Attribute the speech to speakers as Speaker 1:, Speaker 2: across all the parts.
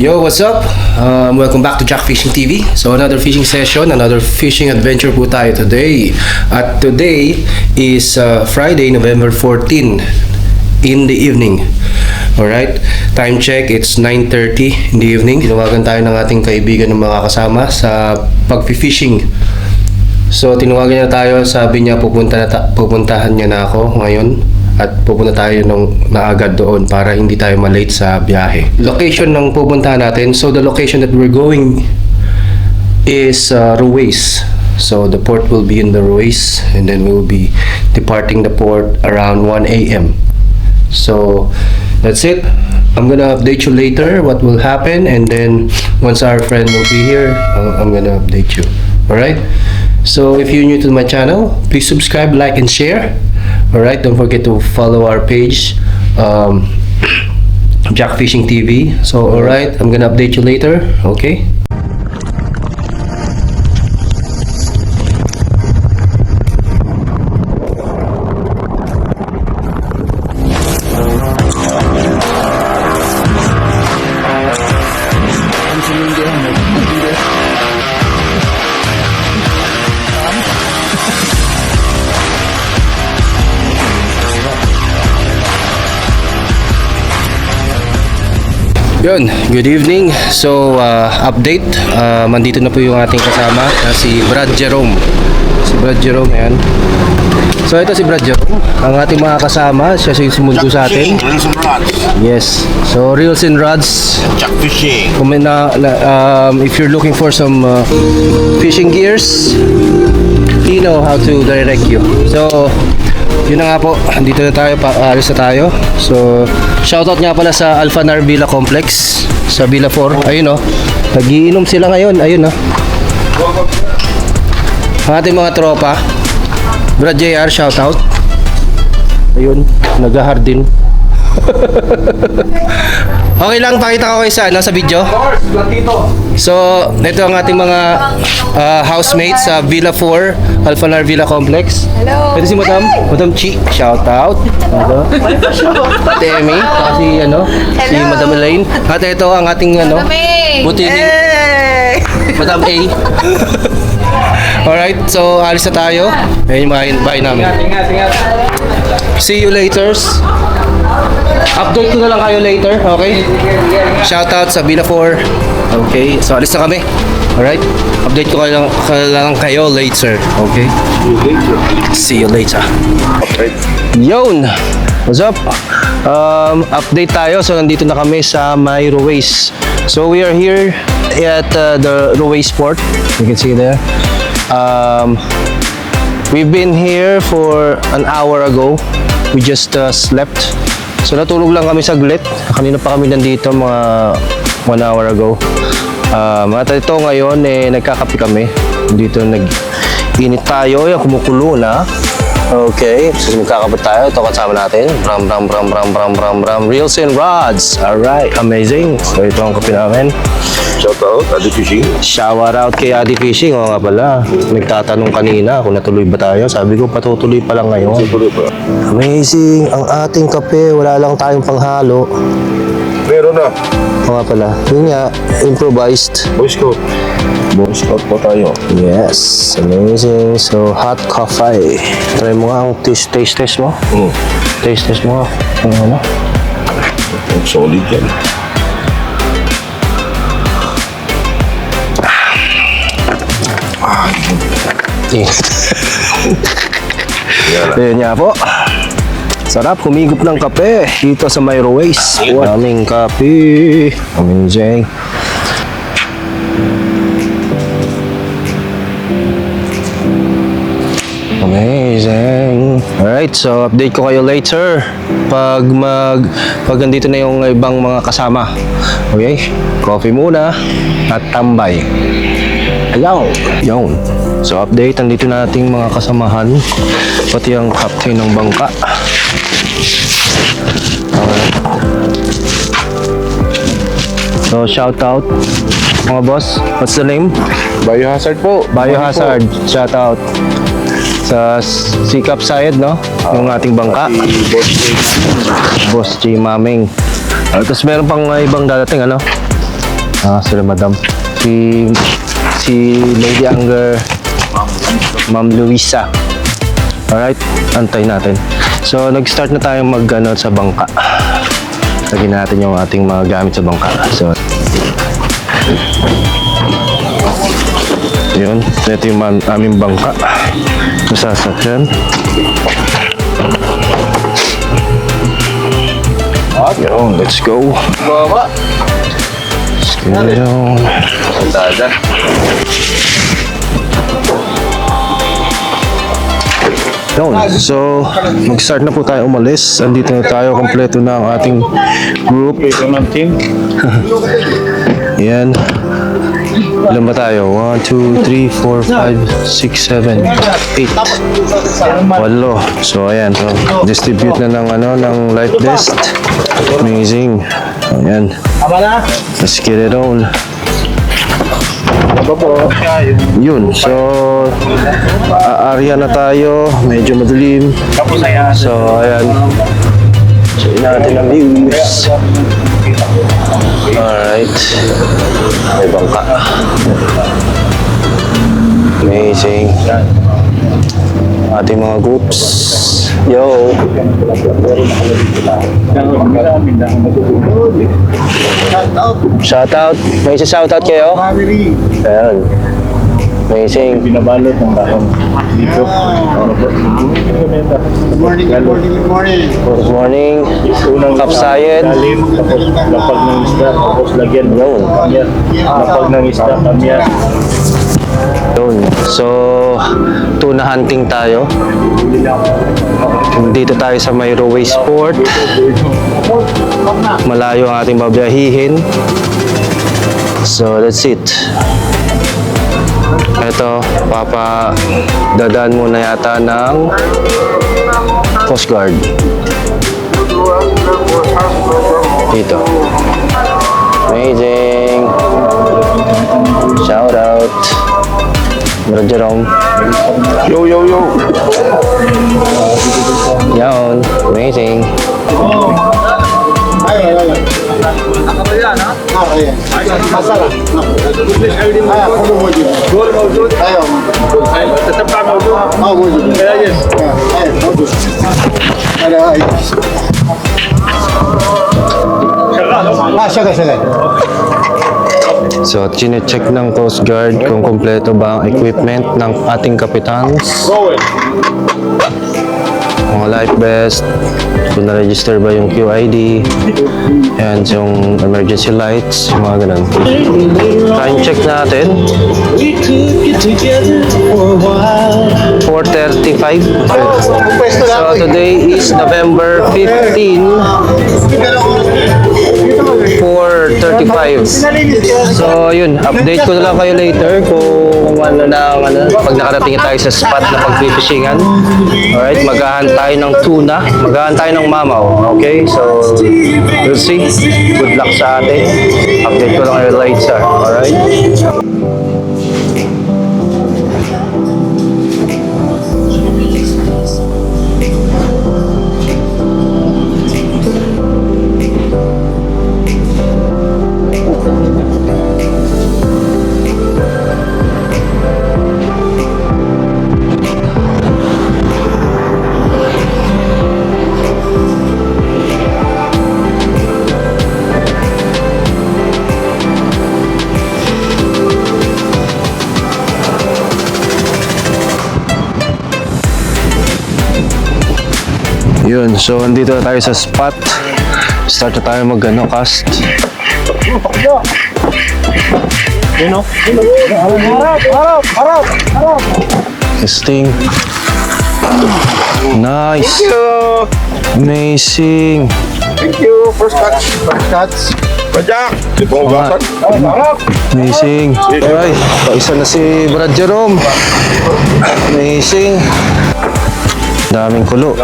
Speaker 1: Yo, what's up? Welcome back to Jack Fishing TV. So another fishing session, another fishing adventure po tayo today. At today is Friday, November 14 in the evening. Alright, time check, it's 9:30 in the evening. Tinawagan tayo ng ating kaibigan ng mga kasama sa pag-fishing. So tinawagan niya tayo, sabi niya pupuntahan niya na ako ngayon. At pupunta tayo na agad doon para hindi tayo malate sa biyahe. Location ng pupuntahan natin. So the location that we're going is Ruwais. So the port will be in the Ruwais, and then we will be departing the port around 1 a.m. So that's it. I'm gonna update you later what will happen, and then once our friend will be here, I'm gonna update you. Alright? So if you're new to my channel, please subscribe, like, and share. Alright, don't forget to follow our page, Jack Fishing TV. So alright, I'm gonna update you later. Okay. Yun, good evening. So, update. Mandito na po yung ating kasama, si Brad Jerome. Si Brad Jerome, yan. So, ito si Brad Jerome. Ang ating mga kasama, siya sumundo sa atin.
Speaker 2: Reels and rods.
Speaker 1: Yes. So, reels and rods.
Speaker 2: Jack fishing.
Speaker 1: If you're looking for some fishing gears, he know how to direct you. So, yun na nga po, dito na tayo, alis na tayo. So, shoutout nga pala sa Alfanar Villa Complex sa Villa 4. Ayun o, nagiinom sila ngayon. Ayun o, ang ating mga tropa. Brad JR, shoutout. Ayun, nag-hardin. Okay lang, pakita ko kayo sa video. So, ito ang ating mga housemates sa Villa 4, Alfanar Villa Complex.
Speaker 3: Hello.
Speaker 1: Ito si Madam, Madam Chi, shout out. Temi, si si Madam Elaine. At ito ang ating butining Madam A. Alright, so alis na tayo. Ayun yung mga bahay namin. See you later. Update ko na lang kayo later, okay? Shoutout sa Villa 4. Okay, so alis na kami. Alright? Update ko lang kayo later, okay? See you later. Okay. Yun! What's up? Update tayo. So nandito na kami sa may Ruwais. So we are here at the Ruwais port. You can see there. We've been here for an hour ago. We just slept. So natulog lang kami saglit. Kanina pa kami nandito mga 1 hour ago. At ito ngayon nagkakape kami. Dito nag-init tayo. Yung kumukulo na. Okay, so magkakape tayo. Ito kasama natin. Bram. Reels and rods. Alright, amazing. So ito ang kape namin.
Speaker 2: Shout out, Adi Fishing.
Speaker 1: Shout out kay Adi Fishing. Oo nga pala. Nagtatanong kanina kung natuloy ba tayo. Sabi ko patutuloy pa lang ngayon.
Speaker 2: Tuloy pa.
Speaker 1: Amazing. Ang ating kape. Wala lang tayong panghalo.
Speaker 2: Meron na.
Speaker 1: Oo nga pala. Yun nga, improvised.
Speaker 2: Boy Scout. Boy Scout po tayo.
Speaker 1: Yes, amazing. So, hot coffee. Try mo nga ang taste mo. Taste mo nga. Ano?
Speaker 2: Solid yan.
Speaker 1: Ayan nga po. Sarap humigop ng kape dito sa may Ruwais. Daming kape. Amazing. Amazing. Alright, so update ko kayo later pag nandito na yung ibang mga kasama. Okay? Coffee muna at tambay. Ayaw. So update, nandito na ating mga kasamahan, pati ang captain ng bangka. So shout out mga boss. What's the name?
Speaker 2: Biohazard po.
Speaker 1: Biohazard. Shout out sa Sikap Sayed, no? Yung ating bangka. Boss J Maming. Tapos meron pang ibang dadating, ano? Sila madam. Si Lady Anger, Ma'am Luisa. Alright, antay natin. So, nag-start na tayong sa bangka. Lagyan natin yung ating mga gamit sa bangka. So, yun. Ito yung aming bangka. Sasakyan. Yun, let's go. Let's go. Yun. So, mag-start na po tayo umalis. Andito na tayo, kompleto na ang ating group. Yan. Ilan ba tayo? 1, 2, 3, 4, 5, 6, 7, 8. 8. So, ayan. So, distribute na ng life vest. Amazing. Ayan. Let's get it on. Yun. So, area na tayo. Medyo madilim. So, ayan. So, natin ang views. Alright. May bangka. Amazing. Ating mga groups. Yo! Shoutout. May isa-shoutout kayo? Ayan. Amazing.
Speaker 3: Binabalot ng dahon dito. Good morning.
Speaker 1: Good morning. Kapsayan.
Speaker 3: Lalim, tapos lapag ng isda, tapos lagyan.
Speaker 1: Yun.
Speaker 3: Kamya. Lapag ng isda, kamya.
Speaker 1: Yun. So, tuna hunting tayo. Dito tayo sa Mayro Sport. Malayo ang ating babiyahihin. So, that's it. Ito, dadaan muna yata ng Coast Guard. Dito. Amazing. Shout out. Bro Jerome.
Speaker 2: Yo, yo, yo.
Speaker 1: Yan. Amazing. So, chine-check ng Coast Guard kung kompleto ba ang equipment ng ating kapitans. Mga life vest, kung na-register ba yung QID, yan, yung emergency lights, yung mga ganun. Time check natin. 4:35. So, today is November 15. 4:35. So, yun. Update ko na lang kayo later kung pag nakarating tayo sa spot na pag-fishingan. Alright, maghahan tayo ng tuna. Maghahan tayo ng mamaw. Okay? So, we'll see. Good luck sa atin. Update ko lang kayo later. Alright? Yun, so andito na tayo sa spot. Start na tayo cast. Testing. Nice. Amazing.
Speaker 2: Thank you. First catch. Pajak.
Speaker 1: Amazing. Alright, isa na si Brad Jerome. Amazing. Daming kulo.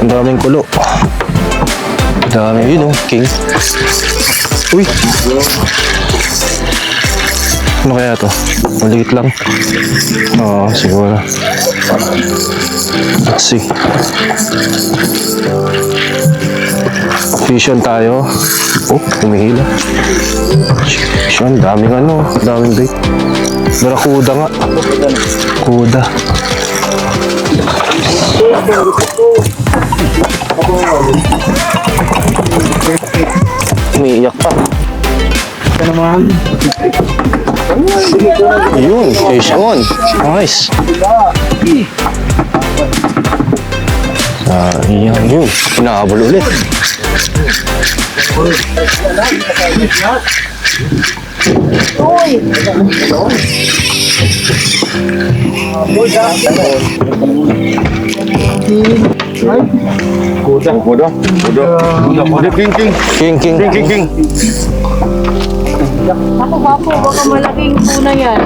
Speaker 1: Dami yun, king. Uy. Ano kaya to? Maliit lang. Oo, siguro. Let's see. Vision tayo. Oh, humihila.
Speaker 4: Fish on, daming daming bait. Barakuda nga. Kuda. Umiiyak pa. Ayun, fish on. Nice. Ayan yun. Pinahabol ulit.
Speaker 3: Kuda. King.
Speaker 5: Ako bapo, baka malaking tuna yan.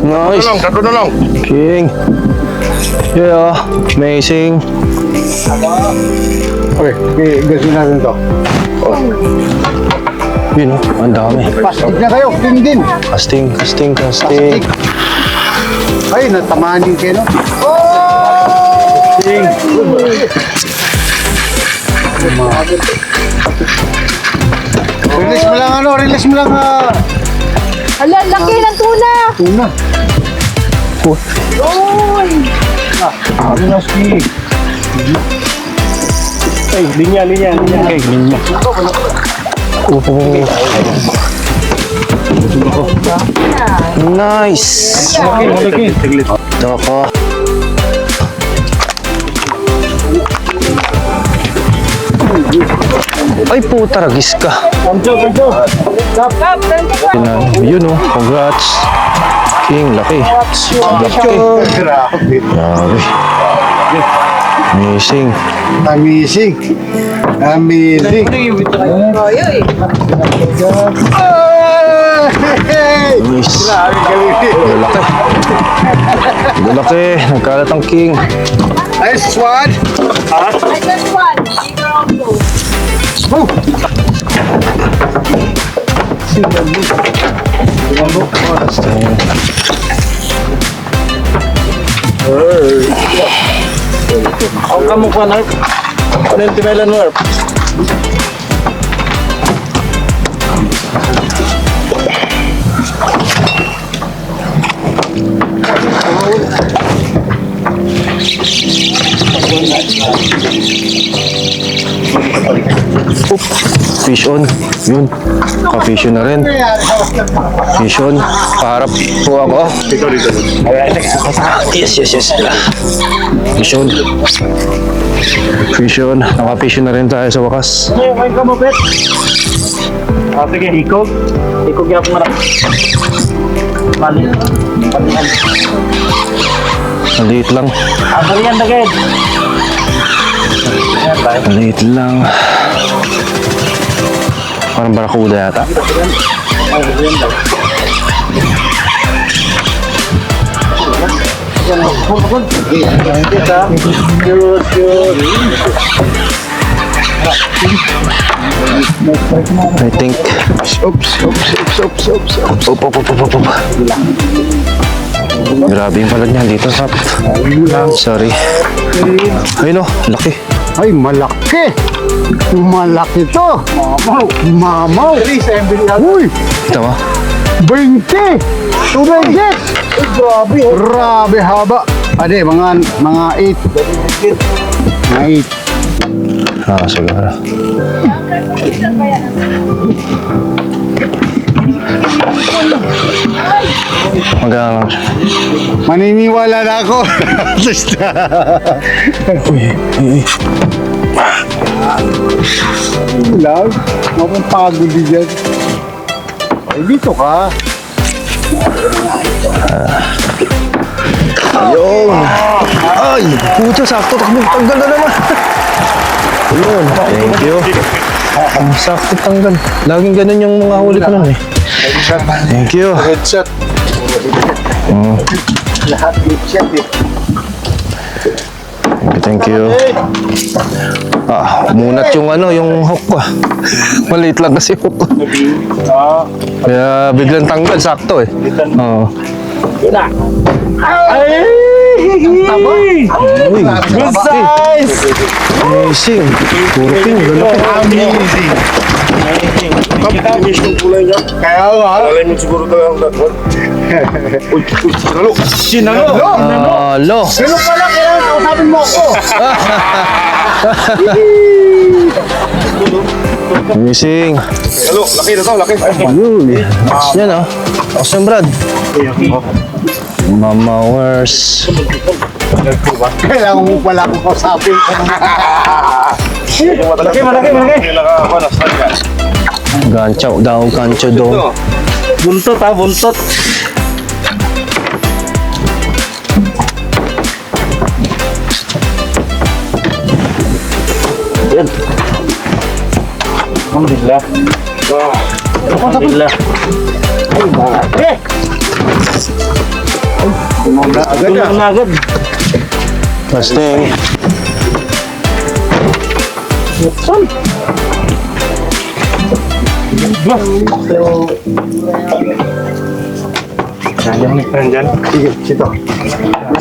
Speaker 4: Nice.
Speaker 3: Tatlo na lang.
Speaker 4: King. Yeah, amazing.
Speaker 2: Okay, gasin natin to.
Speaker 4: Yun ang dami.
Speaker 2: Pastig na kayo, king din.
Speaker 4: Casting.
Speaker 2: Ay, natamaan din kayo, no? King. Release mo lang,
Speaker 5: Hala, laki ng tuna!
Speaker 2: tuna.
Speaker 5: Uy!
Speaker 3: Ay, linya.
Speaker 4: Okay, linya. Nice. Doko. Ay puta, ragis ka. Yun congrats. King, laki.
Speaker 2: Grabe.
Speaker 4: Grabe. Amazing. Nice. Lalaki. Lalaki. Nagkalat ang king.
Speaker 2: Nice one.
Speaker 5: I just one. Bigger also.
Speaker 3: Ang kamukha na. Ano yung timelan mo?
Speaker 4: Fish on. Yun. Ka-fish on na rin. Fish on. Paharap po ako.
Speaker 3: Dito.
Speaker 4: Yes. Fish on. Fish on. Naka-fish on na rin tayo sa wakas.
Speaker 3: May kamupit. Sige, ikog. Ikog yung marap.
Speaker 4: Maliit lang.
Speaker 3: Ano yan, dagad?
Speaker 4: Maliit lang. Parang barakuda yata. I think.
Speaker 2: Oops.
Speaker 4: Op. Grabe yung palag niya dito, Sap. Sorry. Ayun laki.
Speaker 2: Ay, malaki. Malaki to. Mamaw. Uy,
Speaker 4: Ito ba?
Speaker 2: 20. Tumigit. Grabe haba. Ade, mga 8. Mga 8.
Speaker 4: Siguro. Hanggang
Speaker 2: Maniniwala na ako. Lang, mapapagod din dyan. Ay, dito ka.
Speaker 4: Ayun! Ay! Puta, sakto. Tanggal na naman. Ayun. Thank you. Sakto tanggal. Laging ganun yung mga huli ko nun eh. Thank you.
Speaker 2: Headshot. Lahat headshot eh.
Speaker 4: Thank you. Munat yung yung hook ko. Maliit lang kasi hook ko. Kaya biglang tanggal, sakto eh. Oo.
Speaker 3: Ay!
Speaker 4: Uy,
Speaker 3: Good size!
Speaker 4: amazing. Puro king, lalaki.
Speaker 3: Amazing. Finish yung kulay niya.
Speaker 2: Kaya nga.
Speaker 3: Alay mo siguro daw ang datwan. Uy, sinalo. Sinalo.
Speaker 4: Halo.
Speaker 2: Sino pala kailangan kausapin mo ako?
Speaker 4: Gising.
Speaker 3: Sinalo. Laki na to, laki.
Speaker 4: Yan oh. Tapos yan, Brad. Mama Wars.
Speaker 2: Kailangan mo pala akong kausapin.
Speaker 3: Malaki. Kailangan ako na sa
Speaker 4: Gancho. Daong kancho daw.
Speaker 3: Buntot ha, buntot. Yan. Alhamdulillah. Alhamdulillah.
Speaker 2: Agad na.
Speaker 3: Agad.
Speaker 4: Casting.
Speaker 3: Nandyan.
Speaker 2: Sige, sito.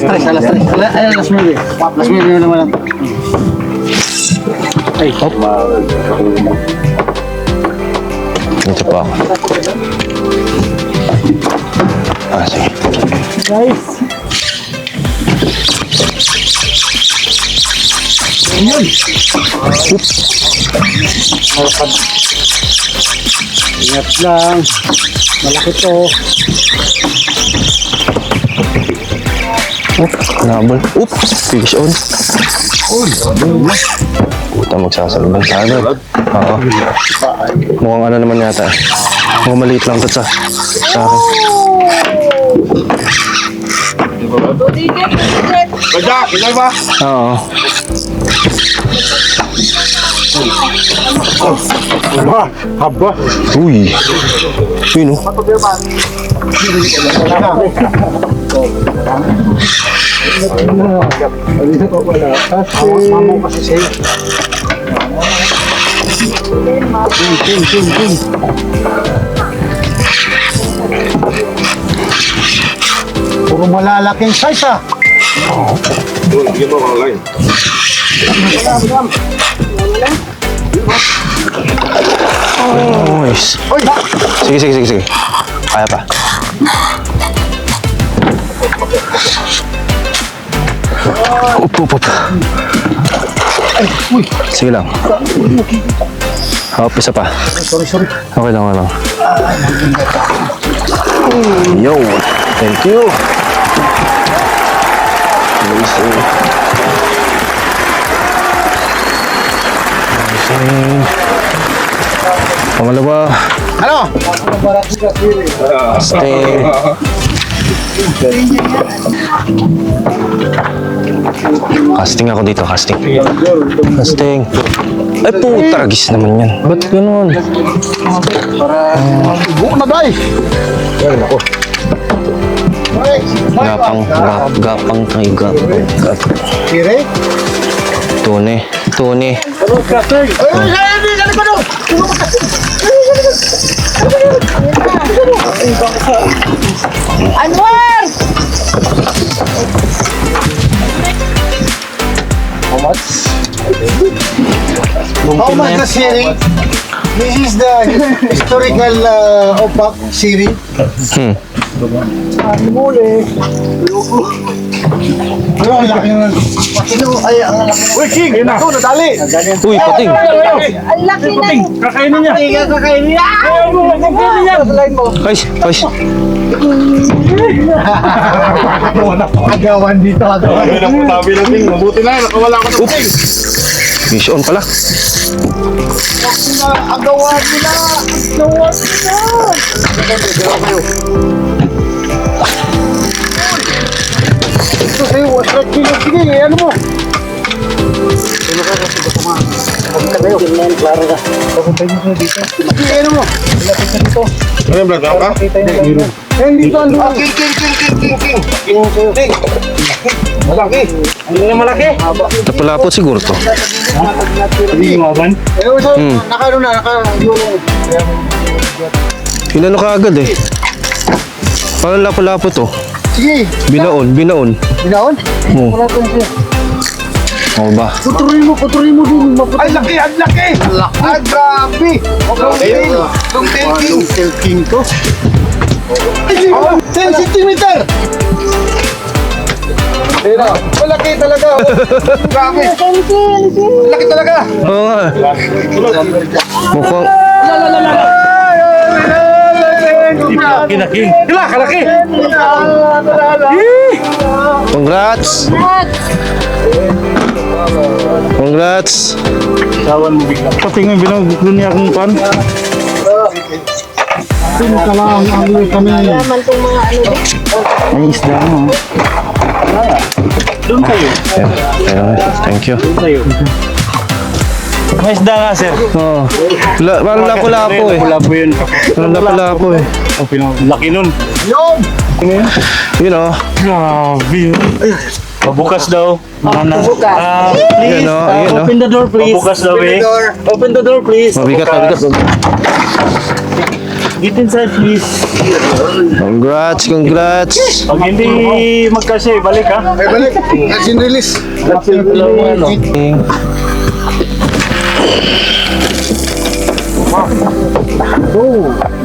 Speaker 2: Alas 3. Ayan, alas 9. Alas 9 na naman.
Speaker 4: Ay, hop. Ito pa ako. Sige.
Speaker 2: Ingat lang. Malaki to.
Speaker 4: Nabal. Oops! Fish on. Puta, magsasalubong sa agad. Oo. Mukhang ano naman yata. Mukhang maliit lang ito sa akin.
Speaker 3: Bajak, ilay ba?
Speaker 4: Oo.
Speaker 2: Haba.
Speaker 4: Uy. Yun oh.
Speaker 2: Mamo kasi sa'yo. Puro malalaking size ah.
Speaker 3: Bigyan mo ako line.
Speaker 4: Nice. Sige. Kaya pa. Up. Sige lang. Hop, isa pa.
Speaker 2: Sorry.
Speaker 4: Okay lang. Yo, thank you. Pangalawa.
Speaker 2: Ano?
Speaker 4: Stay. Casting ako dito, casting. Ay, putaragis naman yan. Ba't ganun?
Speaker 2: Buko na bay.
Speaker 4: Gapang kay gapang.
Speaker 2: Kire?
Speaker 4: Tune.
Speaker 5: Anwar!
Speaker 2: How much the series? This is the historical opak series. Ano ang laki naman? Ay, ang laki naman. Uy, King! Ito, nadali!
Speaker 4: Uy, pating.
Speaker 5: Ang laki na yun.
Speaker 3: Kakainin niya.
Speaker 2: Kakainin niya!
Speaker 4: Ay.
Speaker 2: Agawan dito, agawan.
Speaker 3: Tabi lang ting. Mabuti na, nakawala ko ng ting.
Speaker 4: Fish on pala.
Speaker 2: Agawan nila! Agawan nila! Ito sa'yo, wasrat kilo. Sige, ano mo? Ano ka kasi gusto mo? Huwag ka tayo. Klaro ka. Papuntay mo sa'yo dito. Sige, ano mo? Lapit ka dito.
Speaker 3: Ano yung vlog? Meron ka?
Speaker 2: Dito, ano? King. Malaki.
Speaker 3: Ano yung malaki?
Speaker 4: Napalapot siguro to.
Speaker 3: Hindi mo man.
Speaker 2: Naka-ano na,
Speaker 4: Inano ka agad eh. Parang lapo-lapo to.
Speaker 2: Sige.
Speaker 4: Binaon.
Speaker 2: Binaon?
Speaker 4: Oo.
Speaker 2: Wala ko siya.
Speaker 4: Oo ba?
Speaker 2: Puturin mo din. Ay, laki, ang laki! Ay, grabe! Long tail king to. 10 centimeter! Malaki talaga. Grabe. Malaki talaga.
Speaker 4: Oo nga. Mukhang...
Speaker 3: Kinaking. Kalaki!
Speaker 4: Congrats! Congrats!
Speaker 3: Sawan mo bigla. Patingin binagbuklon niya akong pan.
Speaker 2: Sino ka lang ang kami?
Speaker 5: Naman tong mga ano.
Speaker 3: Ay, isda mo. Doon kayo.
Speaker 4: Thank you.
Speaker 3: Doon kayo. May isda nga, sir.
Speaker 4: Oo. Parang lapo-lapo eh.
Speaker 3: Lapo yun.
Speaker 4: Parang lapo-lapo eh.
Speaker 3: Laki nun.
Speaker 2: Yun!
Speaker 4: You know.
Speaker 3: Grabe yun. Pabukas daw. Please.
Speaker 4: Yun o, yun o.
Speaker 3: Open the door, please. Pabukas daw, eh. Open the door, please.
Speaker 4: Mabigat, mabigat.
Speaker 3: Get inside, please.
Speaker 4: Congrats, congrats.
Speaker 3: Pag hindi magkasya, balik ha.
Speaker 2: Ay, balik. Catch and release.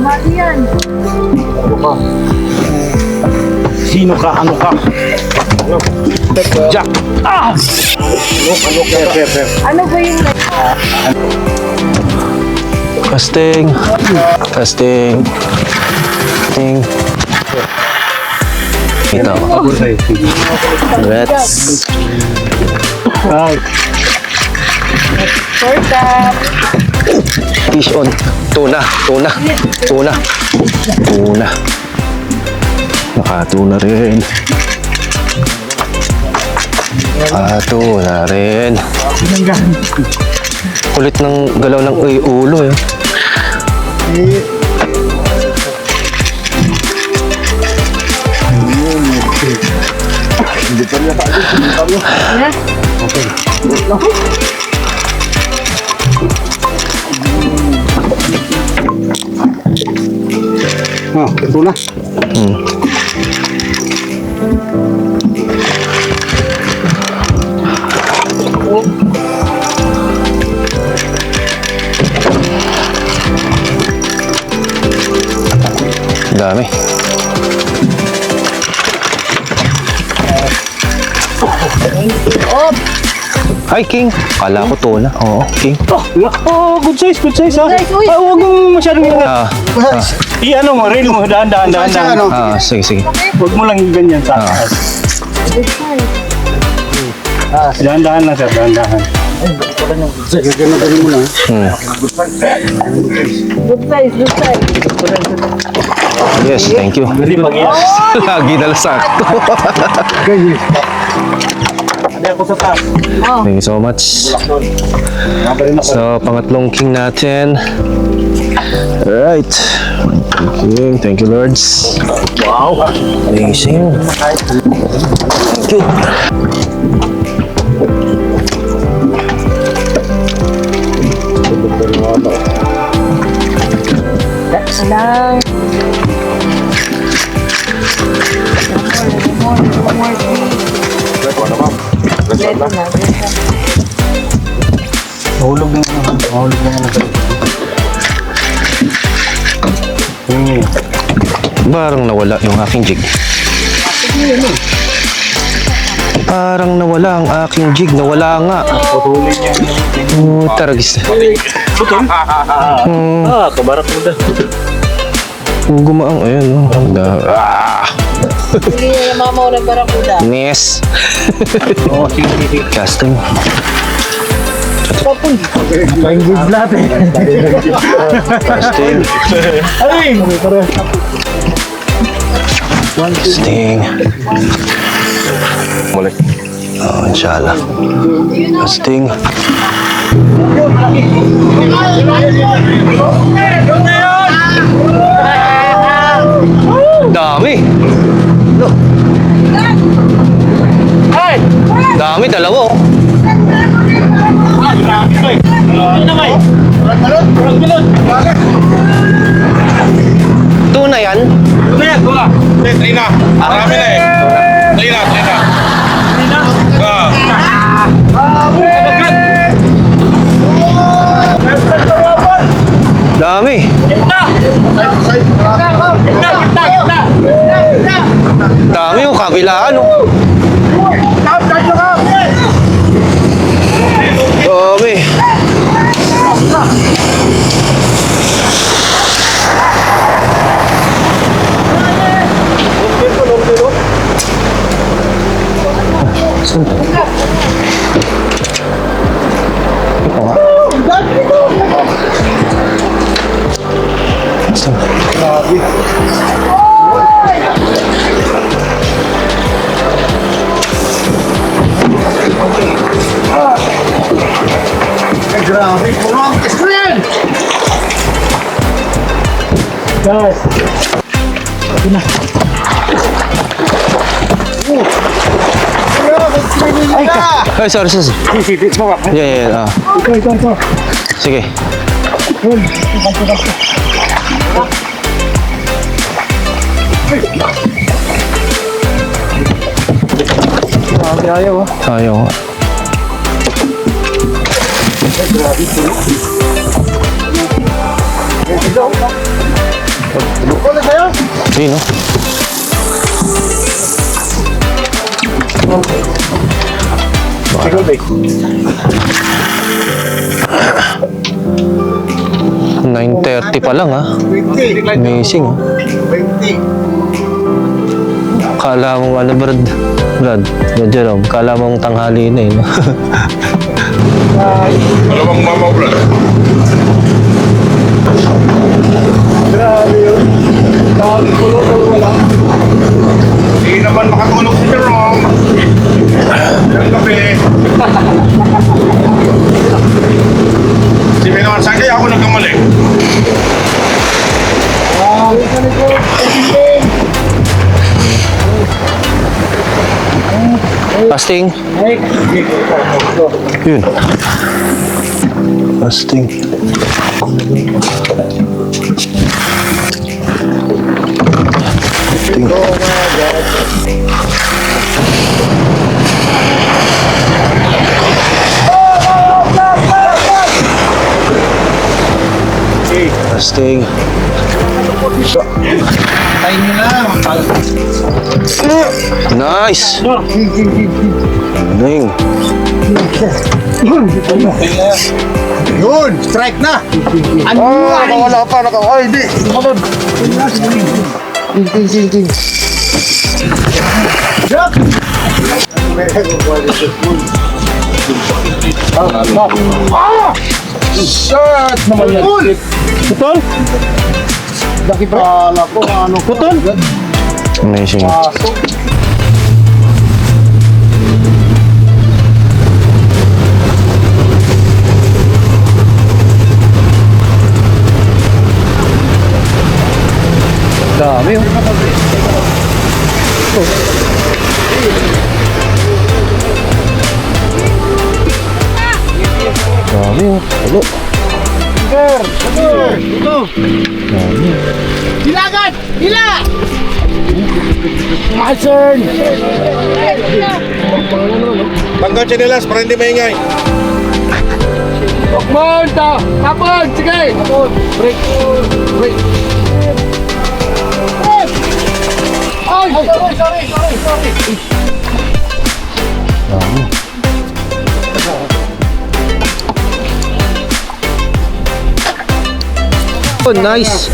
Speaker 5: Mali yan.
Speaker 3: Sino ka? Ano ka? Jack! Ah!
Speaker 5: Ano ba yung
Speaker 4: Casting. Casting. Casting. Ito. Congrats.
Speaker 5: short up?
Speaker 4: Fish on. Tuna. Tuna. Tuna. Tuna. Nakatuna rin. Tuna rin. Kulit ng galaw ng ulo eh.
Speaker 2: Ito na.
Speaker 4: Dami. Hi, King. Kala ko tuna. Oo, King.
Speaker 3: Oh, good size ha.
Speaker 5: Good size, uy.
Speaker 3: Huwag mong masyadong yung...
Speaker 4: Ah,
Speaker 3: I-ano mo, reel mo, daan.
Speaker 4: sige, sige.
Speaker 3: Huwag mo lang ganyan sa
Speaker 4: Ah.
Speaker 3: atas. Dahan-dahan lang, sir, dahan-dahan.
Speaker 2: Gagana mo lang.
Speaker 5: Good size, good size.
Speaker 4: Yes, thank you.
Speaker 3: Hindi mag-iyak.
Speaker 4: Lagi na lang sakto.
Speaker 3: Hindi ako sa taas.
Speaker 4: Thank you so much. So, pangatlong king natin. Alright. Thank you, Lords.
Speaker 3: Wow.
Speaker 4: Amazing. Thank you.
Speaker 5: Alang. Let na.
Speaker 3: Mahulog na naman.
Speaker 4: Parang nawala yung aking jig. Parang nawala ang aking jig. Nawala nga.
Speaker 3: Putulin niya.
Speaker 4: Taragis na.
Speaker 3: Putol? Kabarak mo na.
Speaker 4: Gumaang. Ayan, oh.
Speaker 5: Hindi na mama ng barakuda.
Speaker 4: Yes.
Speaker 3: Oo, sige.
Speaker 4: Casting.
Speaker 3: Language natin.
Speaker 4: Casting.
Speaker 3: Ay!
Speaker 4: Casting. Mulik. Oh, inshallah. Casting. Dami. Look. Dami, dalawa. Oh. Tuna yan?
Speaker 6: Trina. Marami na eh. Trina.
Speaker 4: Dami. Dami yung kabilaan. Oh. Dami. Ito nga.
Speaker 2: Grabe, puno ang screen!
Speaker 3: Guys.
Speaker 4: Ay, sorry.
Speaker 3: Sisipit mo ka.
Speaker 4: Yeah.
Speaker 3: Ito.
Speaker 4: Sige.
Speaker 3: Grabe ayaw ah.
Speaker 4: Ayaw nga.
Speaker 2: Ulit sa'yo?
Speaker 4: Hindi, no?
Speaker 3: Siguro ba?
Speaker 4: 9:30 pa lang, ha?
Speaker 2: 20.
Speaker 4: Amazing, oh.
Speaker 2: 20.
Speaker 4: Kala mo, ano, Brad, Jerome, kala mong tanghali na, eh, no?
Speaker 6: Dalawang mama brad.
Speaker 3: Grabe yun. Dami pulo wala.
Speaker 6: Hindi naman makatulog si Jerome. Yung gabi. Si May naman sa'yo, ako nagkamali.
Speaker 4: Fasting. Yun. Fasting. Fasting.
Speaker 2: Tayo nyo na.
Speaker 4: Nice. Galing.
Speaker 2: Yun, strike na. Ano
Speaker 6: Nakawala pa, ay, di. Sumunod.
Speaker 2: Ting. Jack!
Speaker 6: Shot! Naman yan.
Speaker 3: Putol?
Speaker 2: Laki pa. Kala ko ano.
Speaker 3: Putol?
Speaker 4: Amazing. Dami, oh. Dami, oh. Hello.
Speaker 2: Hilagan! Hila!
Speaker 6: Tanggal tsinelas para hindi maingay.
Speaker 2: Tapon! Sige! Break! Ay! Sorry!
Speaker 4: Oh, nice.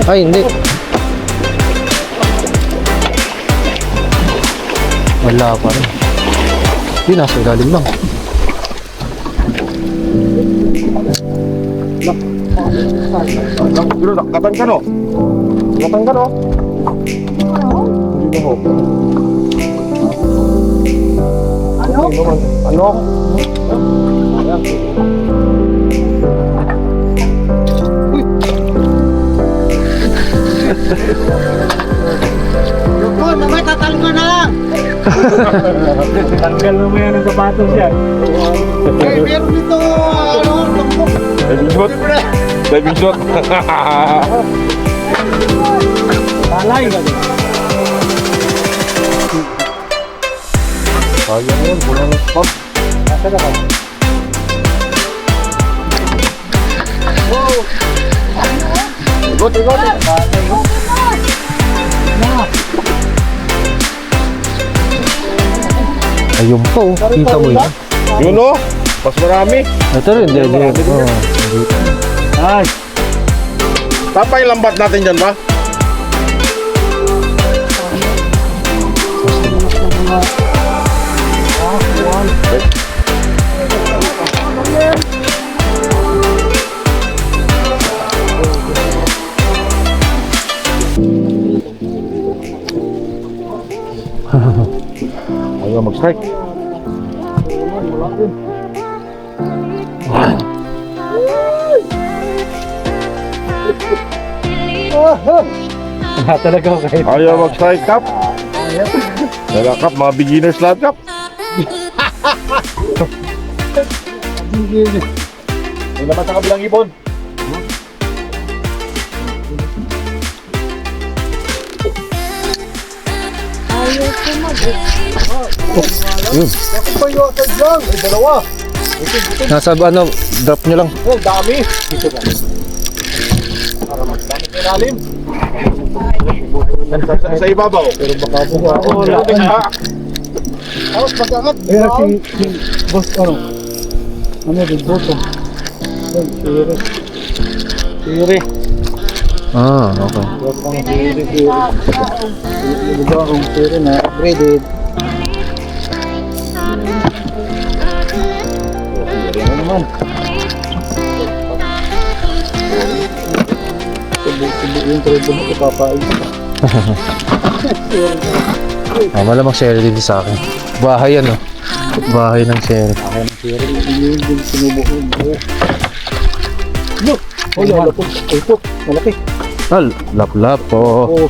Speaker 4: Ay, hindi. Wala pa rin. Hindi, nasa ilalim lang.
Speaker 6: Katan ka no? Katan ka no? Hindi mo. Ano?
Speaker 2: Yun, mamay tatalma na lang!
Speaker 3: Tanggal mo yan ang sapatos yan.
Speaker 2: Meron dito, tumbok.
Speaker 6: Diving shot.
Speaker 3: Talay.
Speaker 6: Sayang yun, kulang spot.
Speaker 3: Nasa na ka?
Speaker 2: Ikot.
Speaker 4: Ayun pa oh. Kita mo yun.
Speaker 3: Yun o. Mas marami.
Speaker 4: Ito rin, hindi. Oh.
Speaker 3: Ay. Tapay lambat natin dyan ba? Ayaw mag-strike.
Speaker 2: Talaga ako kahit.
Speaker 3: Ayaw mag-strike, Kap. Wala, Kap. Mga beginners lahat, Kap. May naman sa kabilang ibon.
Speaker 2: Bakit ba yung asal dyan? May dalawa.
Speaker 4: Nasa ano, drop nyo lang.
Speaker 2: Oh, dami. Dito ba? Para magdami sa ilalim.
Speaker 3: Sa ibabaw.
Speaker 2: Pero baka buka. Wala. Tapos mag-angat. Kaya si boss ano? Ano din boto? Sire. Sire.
Speaker 4: Ah, okay.
Speaker 2: Diba kung sire na upgraded. Ano naman? Tubo yung tubo mo ipapain.
Speaker 4: Ah, malamang share din sa akin. Bahay yan oh. Bahay ng share.
Speaker 2: Kaya ng sire, yun din sinubo ko. Look! Oh, lalapot. Ipot. Malaki.
Speaker 4: Ah, lap-lap po.
Speaker 2: Oh,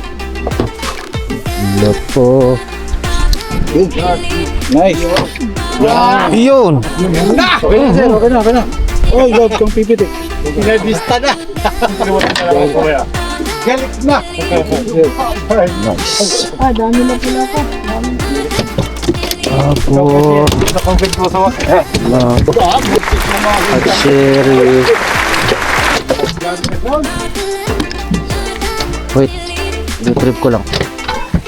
Speaker 4: Lap po.
Speaker 2: nice.
Speaker 4: Yun!
Speaker 2: Okay na, sir. Okay na. Oh, love kang pipit eh. Pinabista na. Galit na.
Speaker 4: Nice.
Speaker 5: Ah, dami na pala ko.
Speaker 4: Apo.
Speaker 3: Na-conflict ko sa wakit.
Speaker 4: Lap. At share. Wait. Retrieve ko lang.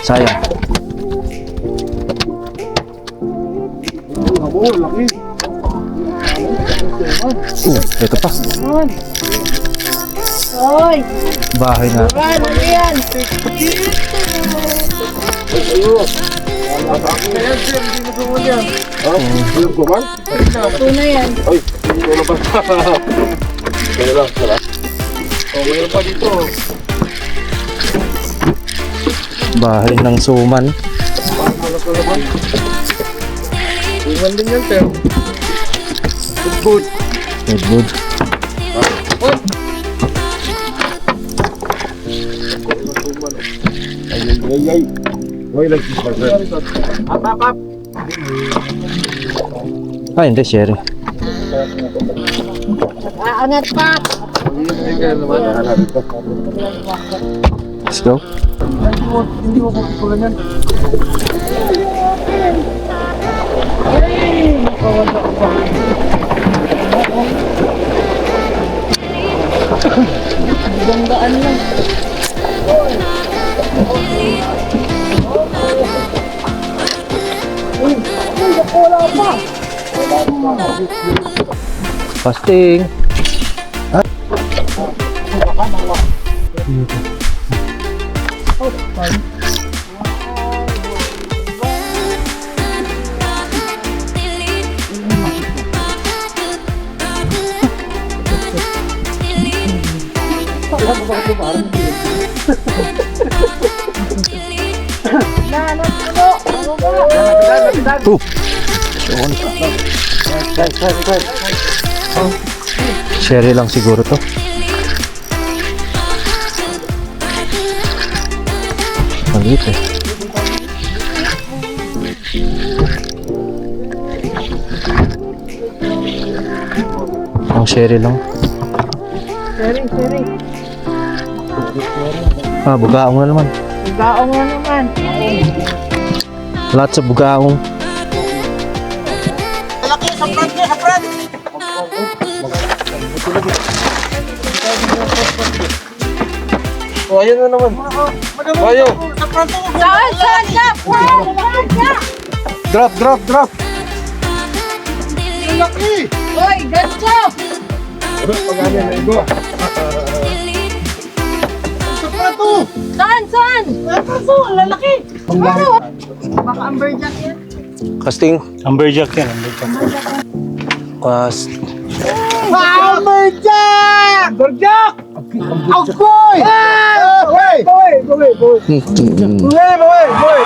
Speaker 4: Sayang.
Speaker 2: Oh, laki.
Speaker 4: Ito pa.
Speaker 5: Oy!
Speaker 4: Bahay na.
Speaker 5: Ano yan?
Speaker 3: Alam ko man?
Speaker 5: Ito na yan.
Speaker 3: Ay, wala pa. Kaya lang, sarap. Oh, mayroon pa dito.
Speaker 4: Bahay ng suman.
Speaker 3: Iwan din yan, pero. Good.
Speaker 4: Good.
Speaker 3: Ay. Why like this person? Up.
Speaker 4: Ah, hindi, share.
Speaker 5: Aangat pa.
Speaker 4: Let's go.
Speaker 2: Hindi ko kukulan yan.
Speaker 5: Gandaan lang. Wala pa.
Speaker 4: Fasting. Sherry lang siguro to. Maliit eh. Ang sherry lang.
Speaker 5: Seri.
Speaker 4: Ah, bugaong na naman.
Speaker 5: Gaong nga naman.
Speaker 4: Lahat sa bugaong.
Speaker 3: Oh, ayun na naman. Ayaw.
Speaker 5: Saan? Saan ka? Saan ka?
Speaker 2: Drop, drop, drop. Ang laki.
Speaker 5: Hoy, gancho!
Speaker 2: Pag-ano na igo. Sa prato.
Speaker 5: Saan? Saan? Kaso, ang lalaki. Ano? Baka amberjack yan.
Speaker 4: Casting.
Speaker 2: Amberjack yan.
Speaker 4: Cast.
Speaker 2: Amberjack! Amberjack! Agoy! Boy! Boy! Boy! Boy! Boy!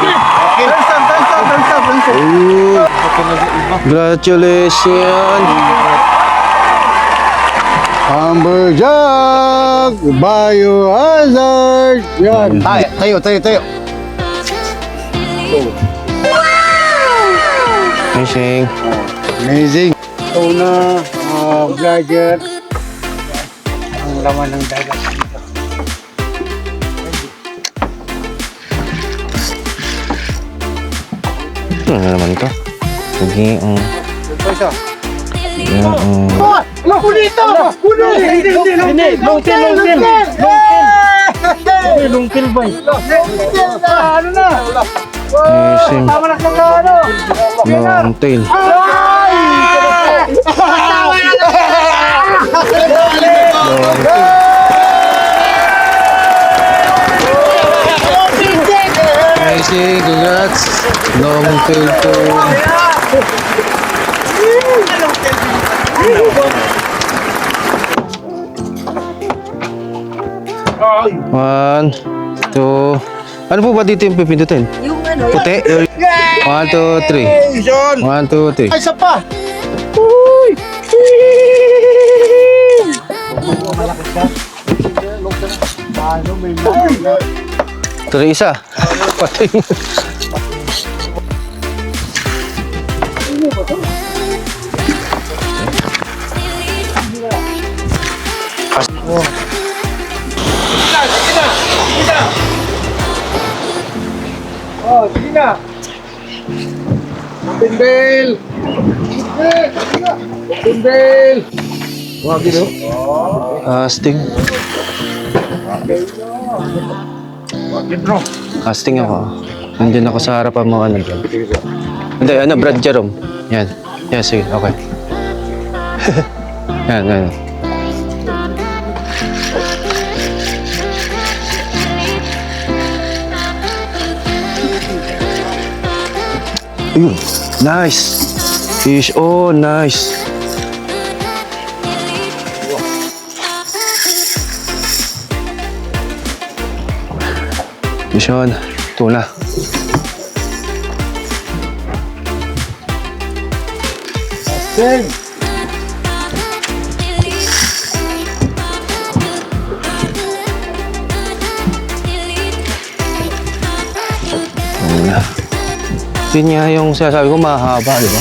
Speaker 2: Turn stop!
Speaker 4: Congratulations.
Speaker 2: Amberjack! Biohazard! Yan! Tayo!
Speaker 4: Amazing.
Speaker 2: Amazing! Ito na, vlogger. Ang laman ng dagat dito.
Speaker 4: Ano naman to? Sige,
Speaker 2: Ito isa.
Speaker 4: yan,
Speaker 2: Huli ito! Huli! Hindi! Lungkil ba? Ano na?
Speaker 4: amazing.
Speaker 2: Tama na sa ano?
Speaker 4: Long tail. Amazing, congrats. Long tail to. One, two. Ano po ba dito yung pipindutin?
Speaker 5: Yung ano?
Speaker 4: Puti? 1, 2, 3. 1, 2, 3.
Speaker 2: Ay, isa pa! Ano, may mga.
Speaker 4: Tuloy isa. Patay.
Speaker 2: Oh, sige na. Open bell. Open bell. Wag ito.
Speaker 4: Casting. Casting ako. Nandun ako sa harapan mo. Ano dyan? Hindi, ano, Brad Jerome. Yan. Yan, sige. Okay. yan. Ayun. Nice. Fish. Oh, nice. Mission. Tuna.
Speaker 2: Sing.
Speaker 4: Tuna. Yun nga yung sinasabi ko, mahaba, di ba?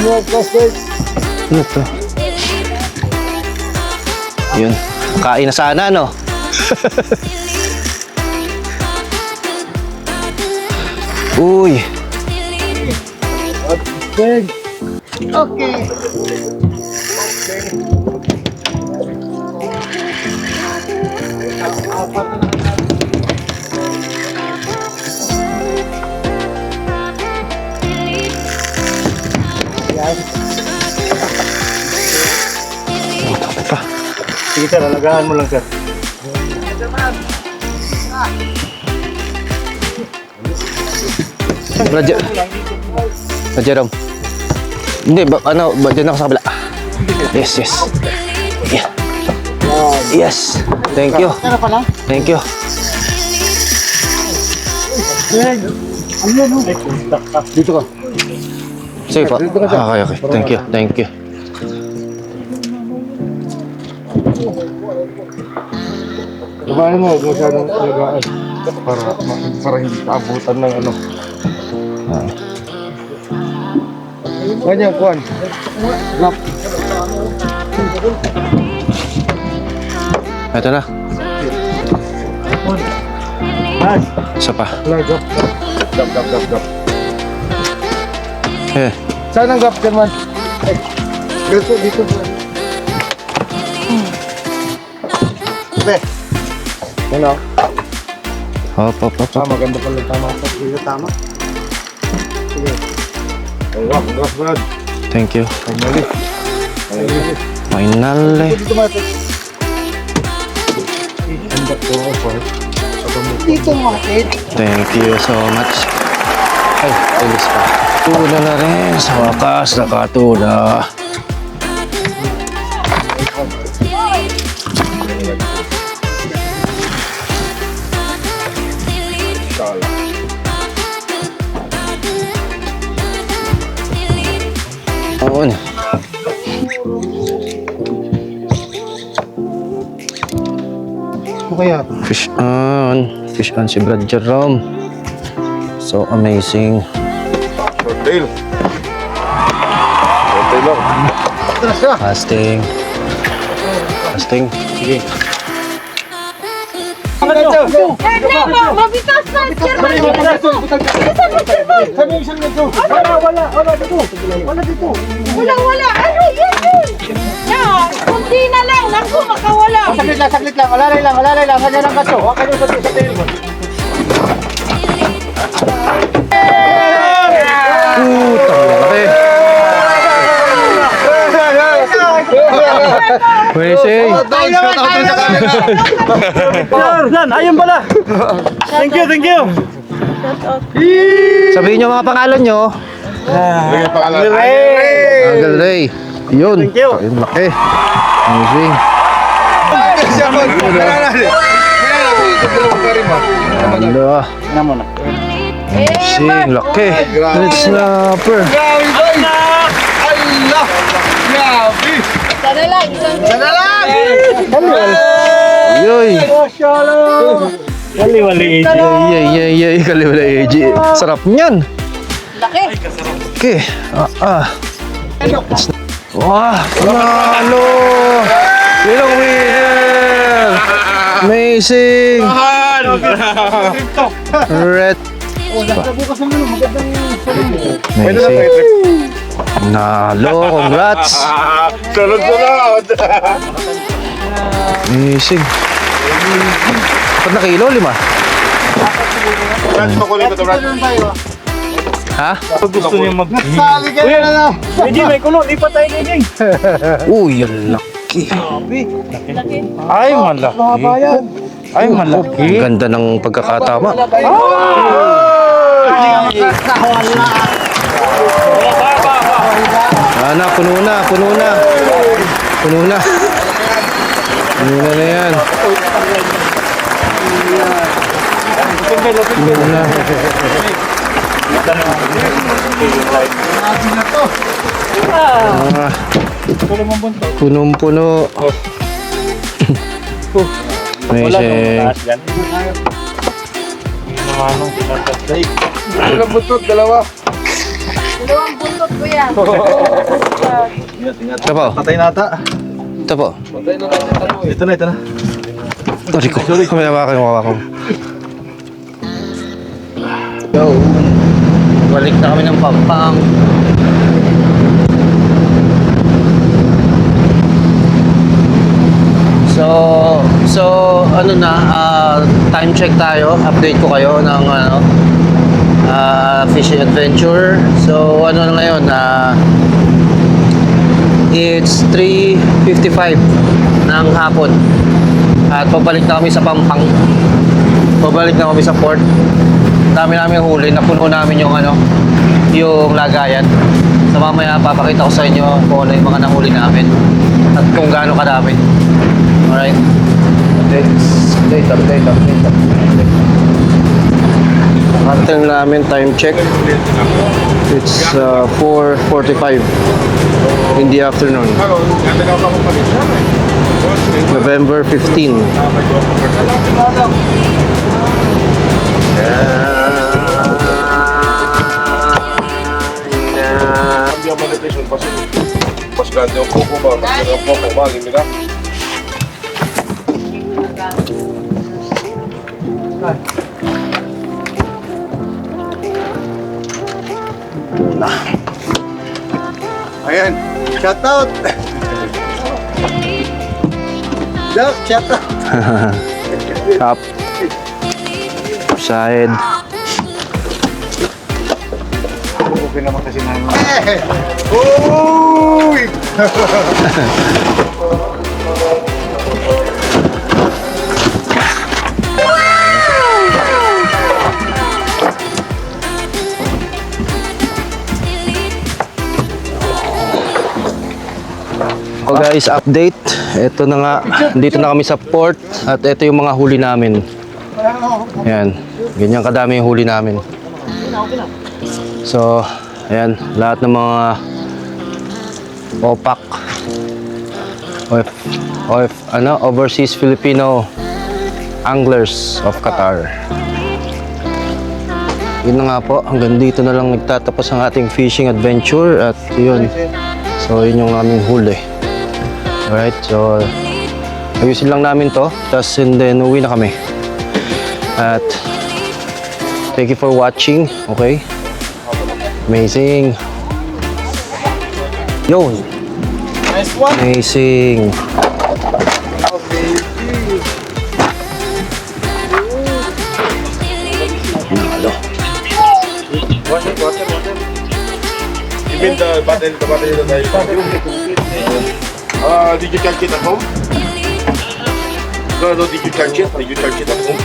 Speaker 2: Ano, plastic?
Speaker 4: Ano to? Yun. Kain na sana, no? Uy.
Speaker 2: Sing. Okay.
Speaker 4: Pa.
Speaker 2: Sige sir, alagaan mo lang sir.
Speaker 4: Roger. Jerome. Hindi, dyan ako sa kabila. Yes. Yeah. Yes. Thank you. Thank you.
Speaker 2: Dito ka.
Speaker 4: Sige po. Okay. Thank you.
Speaker 3: Lumayan mo, huwag masyadong alagaan. Para hindi kaabutan ng ano. Ganyan, kuhan. Drop.
Speaker 4: Ito na.
Speaker 2: Nice.
Speaker 4: Isa pa.
Speaker 3: Drop.
Speaker 4: Eh.
Speaker 3: Saan ang gap dyan man? Dito.
Speaker 2: Be.
Speaker 3: Ano?
Speaker 4: Hop, hop, hop, hop.
Speaker 3: Maganda pala tama sa dito tama. Sige. Congrats, Brad.
Speaker 4: Thank you.
Speaker 3: Finally.
Speaker 4: Finally.
Speaker 2: Dito mati. Dito mati.
Speaker 4: Thank you so much. Ay, alis pa. Tuna na rin. Sa wakas, nakatuna. Oo na.
Speaker 2: Ano kaya?
Speaker 4: Fish on. Fish on si Brad Jerome. So amazing.
Speaker 3: Short tail. Short tail lang.
Speaker 2: Atras ka.
Speaker 4: Casting. Casting. Sige.
Speaker 5: Fernando, mabitas na!
Speaker 2: Sabi isang nito. Wala dito. Wala dito.
Speaker 5: Wala! Ano yan? Yan! Kunti na lang! Naku, makawala!
Speaker 2: Saglit lang. Alalay lang. Kanya ng gato. Huwag kayo sa tail mo.
Speaker 4: Putang laki. Amazing.
Speaker 2: Ayun pala. Thank you.
Speaker 4: Sabihin nyo mga pangalan nyo.
Speaker 3: Lagay pangalan.
Speaker 4: Uncle Ray. Yun.
Speaker 2: Thank you.
Speaker 4: Ayun, laki. Amazing. Hala. Amazing. Laki. Red snapper.
Speaker 5: Sana lang!
Speaker 4: Yoy. Yay. Kaliwala AJ. Sarap niyan.
Speaker 5: Laki!
Speaker 4: Okay. Wah, panalo! Bilang winner! Amazing! Red. Amazing. Nalo, congrats!
Speaker 3: Sunod!
Speaker 4: Amazing. Ba't na kilo? 5?
Speaker 3: Brad, makulit ito, Brad.
Speaker 4: Ha?
Speaker 3: Gusto niya mag...
Speaker 2: Sali ka na lang.
Speaker 3: may kulo. Lipat tayo, Geng.
Speaker 4: Uy, ang laki.
Speaker 3: Ay, malaki. Ay, malaki.
Speaker 4: Ang ganda ng pagkakatama. Puno na yan. Puno na. Punong-puno. Amazing.
Speaker 3: Ilang butot, dalawa.
Speaker 5: Dalawang buntot ko yan.
Speaker 4: Ito po.
Speaker 2: Patay nata.
Speaker 4: Ito po.
Speaker 2: Ito na.
Speaker 4: Rico, kami nawakan yung kawakan. Yo. Balik na kami ng Pampang. So ano na, time check tayo. Update ko kayo ng fishing adventure. So ano na ngayon, it's 3:55 ng hapon. At pabalik na kami sa Pampang. Pabalik na kami sa port. Dami namin huli, napuno namin yung yung lagayan. So mamaya papakita ko sa inyo kung ano yung mga nahuli namin at kung gaano kadami. Alright. Update. Anting namin time check. It's 4:45 in the afternoon. November 15.
Speaker 3: Cambia mo nutrition kasi mas grande ang kuko ba? Mas grande ang kuko ba? Limita?
Speaker 2: Ayan. Shout out. Doc, shout out.
Speaker 4: Up. Side.
Speaker 2: Okay naman kasi namin. Uy!
Speaker 4: So guys, update. Ito na nga, dito na kami sa port at ito yung mga huli namin. Ayan, ganyan kadami yung huli namin. So, ayan, lahat ng mga OPAC Overseas Filipino Anglers of Qatar. Yun na nga po, hanggang dito na lang nagtatapos ang ating fishing adventure at yun. So, yun yung aming huli. Alright, so ayusin lang namin to, tapos and then uwi na kami. At thank you for watching, okay? Amazing. Yun.
Speaker 2: Nice one.
Speaker 4: Amazing.
Speaker 3: Water. You mean the battery that did you charge it at home? No, did you charge it? Did you charge it at home?